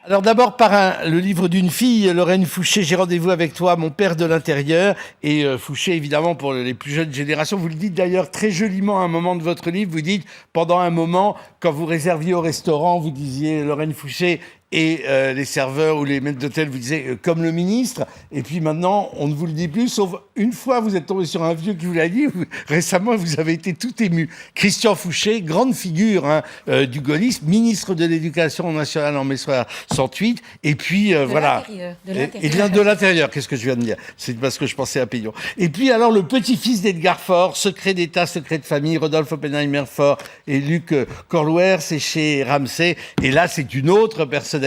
Alors d'abord le livre d'une fille, Lorraine Fouché, J'ai rendez-vous avec toi, mon père de l'intérieur. Et Fouché, évidemment, pour les plus jeunes générations. Vous le dites d'ailleurs très joliment à un moment de votre livre. Vous dites, pendant un moment, quand vous réserviez au restaurant, vous disiez Lorraine Fouché, et les serveurs ou les maîtres d'hôtel vous disaient comme le ministre. Et puis maintenant, on ne vous le dit plus, sauf une fois, vous êtes tombé sur un vieux qui vous l'a dit. Récemment, vous avez été tout ému. Christian Fouché, grande figure du gaullisme, ministre de l'Éducation nationale en mai 68. Et puis, voilà. De l'intérieur, qu'est-ce que je viens de dire? C'est parce que je pensais à Payon. Et puis, alors, le petit-fils d'Edgar Faure, secret d'État, secret de famille, Rodolphe Oppenheimer Faure et Luc Corlouer, c'est chez Ramsay. Et là, c'est une autre personnalité,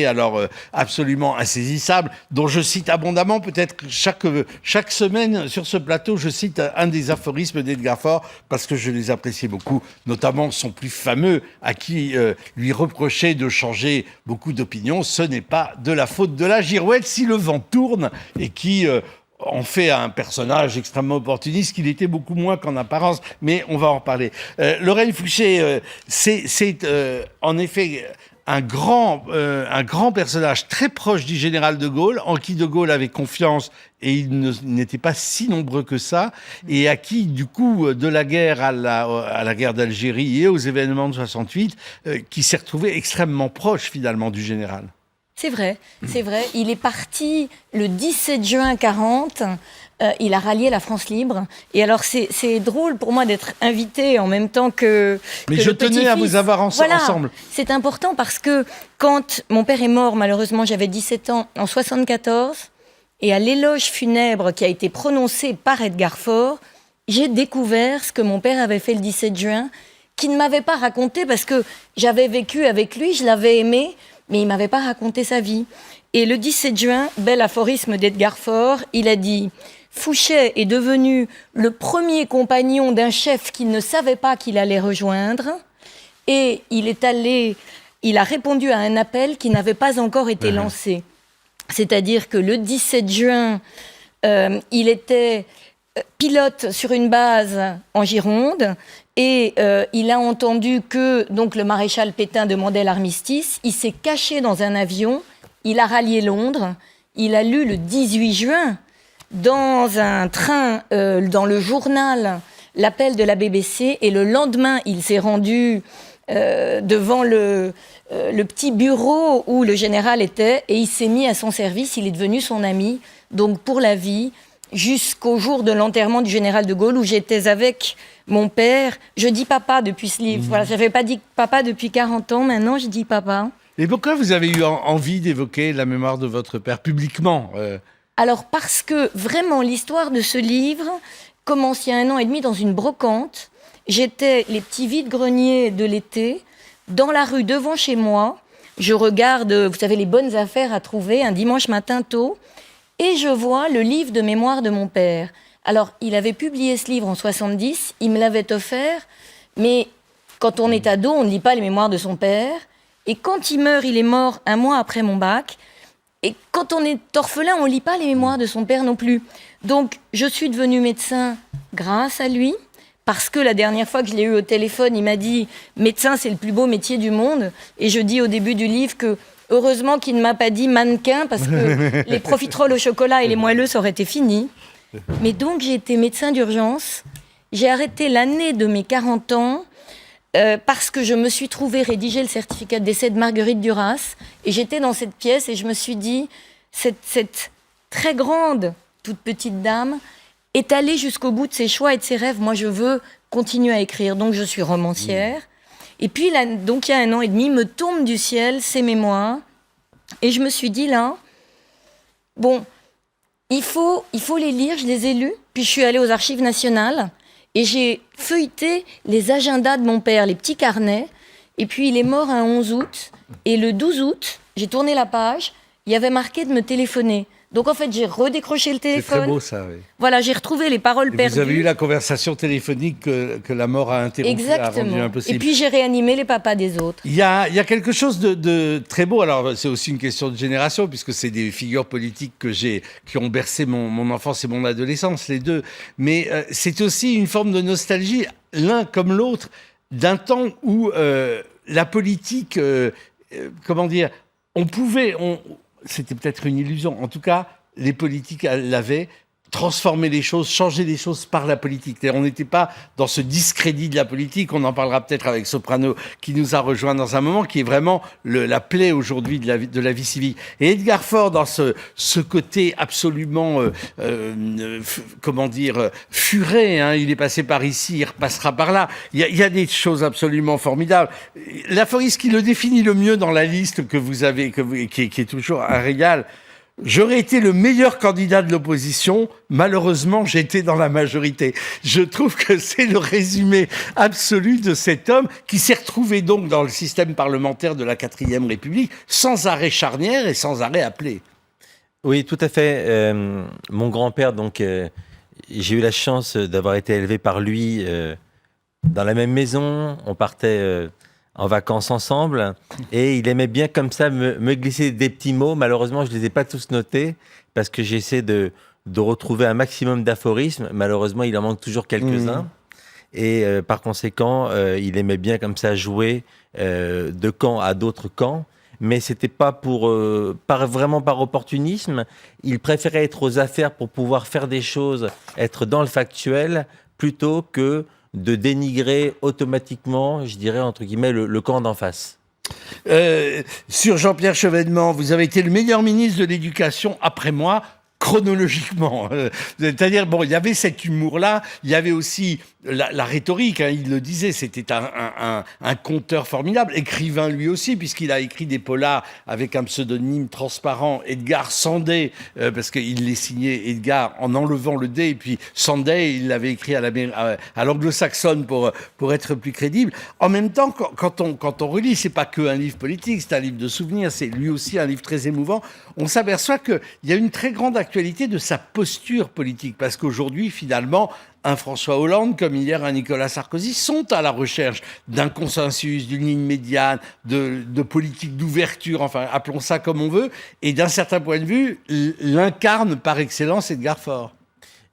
alors absolument insaisissable, dont je cite abondamment, peut-être chaque semaine sur ce plateau, je cite un des aphorismes d'Edgar Faure, parce que je les apprécie beaucoup, notamment son plus fameux, à qui lui reprochait de changer beaucoup d'opinions. Ce n'est pas de la faute de la girouette si le vent tourne, et qui... en fait un personnage extrêmement opportuniste qu'il était beaucoup moins qu'en apparence, mais on va en reparler. Lorraine Fouché, c'est en effet un grand personnage très proche du général de Gaulle, en qui de Gaulle avait confiance, et il n'était pas si nombreux que ça, et à qui, du coup, de la guerre à la guerre d'Algérie et aux événements de 68, qui s'est retrouvé extrêmement proche, finalement, du général. C'est vrai. Il est parti le 17 juin 40. Il a rallié la France libre. Et alors, c'est drôle pour moi d'être invité en même temps que Mais je tenais à vous avoir ensemble. C'est important parce que quand mon père est mort, malheureusement, j'avais 17 ans, en 74, et à l'éloge funèbre qui a été prononcé par Edgar Faure, j'ai découvert ce que mon père avait fait le 17 juin, qu'il ne m'avait pas raconté parce que j'avais vécu avec lui, je l'avais aimé, mais il ne m'avait pas raconté sa vie. Et le 17 juin, bel aphorisme d'Edgar Faure, il a dit « Fouché est devenu le premier compagnon d'un chef qu'il ne savait pas qu'il allait rejoindre, et il a répondu à un appel qui n'avait pas encore été lancé. » C'est-à-dire que le 17 juin, il était pilote sur une base en Gironde, et il a entendu que donc, le maréchal Pétain demandait l'armistice. Il s'est caché dans un avion, il a rallié Londres, il a lu le 18 juin dans un train, dans le journal, l'appel de la BBC, et le lendemain, il s'est rendu devant le petit bureau où le général était, et il s'est mis à son service, il est devenu son ami, donc pour la vie, jusqu'au jour de l'enterrement du général de Gaulle, où j'étais avec mon père. Je dis papa depuis ce livre. Voilà, je n'avais pas dit papa depuis 40 ans, maintenant je dis papa. Et pourquoi vous avez eu envie d'évoquer la mémoire de votre père publiquement Alors parce que vraiment l'histoire de ce livre commence il y a 1 an et demi dans une brocante. J'étais les petits vides-greniers de l'été, dans la rue devant chez moi. Je regarde, vous savez, les bonnes affaires à trouver un dimanche matin tôt, et je vois le livre de mémoire de mon père. Alors, il avait publié ce livre en 70, il me l'avait offert, mais quand on est ado, on ne lit pas les mémoires de son père. Et quand il meurt, il est mort 1 mois après mon bac. Et quand on est orphelin, on ne lit pas les mémoires de son père non plus. Donc, je suis devenue médecin grâce à lui, parce que la dernière fois que je l'ai eu au téléphone, il m'a dit « Médecin, c'est le plus beau métier du monde ». Et je dis au début du livre que heureusement qu'il ne m'a pas dit mannequin, parce que les profiteroles au chocolat et les moelleux, ça aurait été fini. Mais donc, j'ai été médecin d'urgence. J'ai arrêté l'année de mes 40 ans parce que je me suis trouvée rédiger le certificat de décès de Marguerite Duras. Et j'étais dans cette pièce et je me suis dit, cette très grande, toute petite dame, est allée jusqu'au bout de ses choix et de ses rêves. Moi, je veux continuer à écrire. Donc, je suis romancière. Et puis, là, donc, il y a 1 an et demi, me tombent du ciel ces mémoires. Et je me suis dit, là, bon... Il faut les lire, je les ai lus, puis je suis allée aux Archives nationales et j'ai feuilleté les agendas de mon père, les petits carnets, et puis il est mort un 11 août, et le 12 août, j'ai tourné la page, il y avait marqué de me téléphoner. Donc en fait, j'ai redécroché le téléphone. C'est très beau ça, oui. Voilà, j'ai retrouvé les paroles perdues. Vous avez eu la conversation téléphonique que la mort a interrompue, exactement, a rendu impossible. Et puis j'ai réanimé les papas des autres. Il y a quelque chose de très beau. Alors c'est aussi une question de génération, puisque c'est des figures politiques qui ont bercé mon enfance et mon adolescence, les deux. Mais c'est aussi une forme de nostalgie, l'un comme l'autre, d'un temps où la politique, comment dire, c'était peut-être une illusion. En tout cas, les politiques l'avaient transformer les choses, changer les choses par la politique. On n'était pas dans ce discrédit de la politique. On en parlera peut-être avec Soprano, qui nous a rejoint dans un moment, qui est vraiment la plaie aujourd'hui de la vie civique. Et Edgar Faure, dans ce côté absolument, furé, hein, il est passé par ici, il repassera par là. Il y a des choses absolument formidables. L'aphoriste qui le définit le mieux dans la liste que vous avez, qui est toujours un régal: j'aurais été le meilleur candidat de l'opposition, malheureusement j'étais dans la majorité. Je trouve que c'est le résumé absolu de cet homme qui s'est retrouvé donc dans le système parlementaire de la 4e République, sans arrêt charnière et sans arrêt appelé. Oui, tout à fait. Mon grand-père, donc, j'ai eu la chance d'avoir été élevé par lui dans la même maison. On partait en vacances ensemble, et il aimait bien comme ça me glisser des petits mots. Malheureusement, je ne les ai pas tous notés, parce que j'essaie de retrouver un maximum d'aphorismes. Malheureusement, il en manque toujours quelques-uns. Et par conséquent, il aimait bien comme ça jouer de camp à d'autres camps. Mais c'était pas vraiment par opportunisme. Il préférait être aux affaires pour pouvoir faire des choses, être dans le factuel, plutôt que de dénigrer automatiquement, je dirais, entre guillemets, le camp d'en face. Sur Jean-Pierre Chevènement, vous avez été le meilleur ministre de l'Éducation après moi, chronologiquement. C'est-à-dire, bon, il y avait cet humour-là, il y avait aussi la rhétorique, hein, il le disait, c'était un conteur formidable, écrivain lui aussi, puisqu'il a écrit des polars avec un pseudonyme transparent, Edgar Sandé, parce qu'il les signait Edgar en enlevant le D, et puis Sandé, il l'avait écrit à l'anglo-saxonne pour être plus crédible. En même temps, quand on relit, c'est pas qu'un livre politique, c'est un livre de souvenirs, c'est lui aussi un livre très émouvant, on s'aperçoit qu'il y a une très grande actualité de sa posture politique, parce qu'aujourd'hui, finalement, un François Hollande, comme hier un Nicolas Sarkozy, sont à la recherche d'un consensus, d'une ligne médiane, de politique d'ouverture, enfin, appelons ça comme on veut, et d'un certain point de vue, l'incarne par excellence Edgar Faure.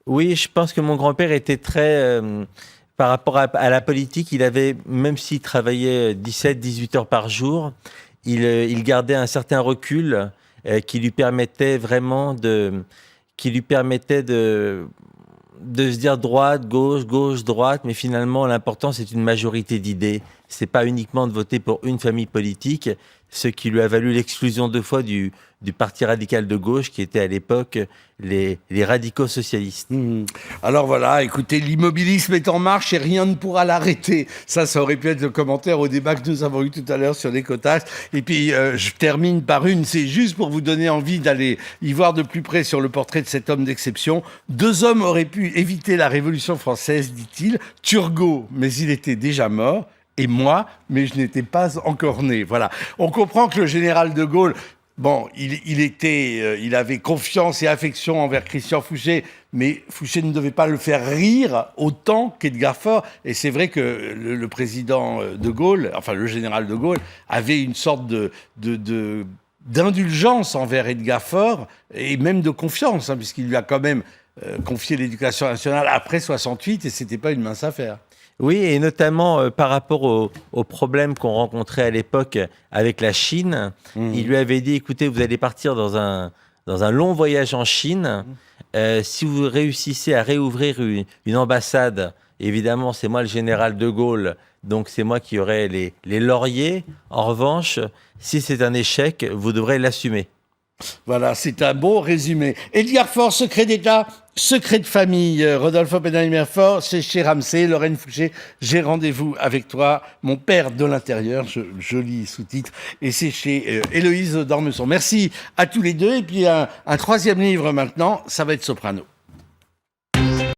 Oui, je pense que mon grand-père était très... par rapport à la politique, il avait, même s'il travaillait 17-18 heures par jour, il gardait un certain recul qui lui permettait vraiment de se dire droite, gauche, droite, mais finalement, l'important, c'est une majorité d'idées. C'est pas uniquement de voter pour une famille politique, ce qui lui a valu l'exclusion 2 fois du Parti radical de gauche, qui était à l'époque les radicaux socialistes. Alors voilà, écoutez, l'immobilisme est en marche et rien ne pourra l'arrêter. Ça aurait pu être le commentaire au débat que nous avons eu tout à l'heure sur l'écotaxe. Et puis, je termine par c'est juste pour vous donner envie d'aller y voir de plus près sur le portrait de cet homme d'exception. 2 hommes auraient pu éviter la Révolution française, dit-il. Turgot, mais il était déjà mort. Et moi, mais je n'étais pas encore né. Voilà. On comprend que le général de Gaulle, bon, il avait confiance et affection envers Christian Fouché, mais Fouché ne devait pas le faire rire autant qu'Edgar Faure. Et c'est vrai que le président de Gaulle, enfin le général de Gaulle, avait une sorte d'indulgence envers Edgar Faure, et même de confiance, hein, puisqu'il lui a quand même confié l'éducation nationale après 68, et c'était pas une mince affaire. Oui, et notamment par rapport aux problèmes qu'on rencontrait à l'époque avec la Chine, il lui avait dit, écoutez, vous allez partir dans un long voyage en Chine. Si vous réussissez à réouvrir une ambassade, évidemment, c'est moi le général de Gaulle, donc c'est moi qui aurai les lauriers. En revanche, si c'est un échec, vous devrez l'assumer. Voilà, c'est un beau résumé. Edgar Faure, secret d'État, secret de famille. Rodolphe Oppenheimer Faure, c'est chez Ramsay. Lorraine Fouché, j'ai rendez-vous avec toi, mon père de l'intérieur, joli sous-titre. Et c'est chez Héloïse d'Ormesson. Merci à tous les deux. Et puis un 3e livre maintenant, ça va être Soprano.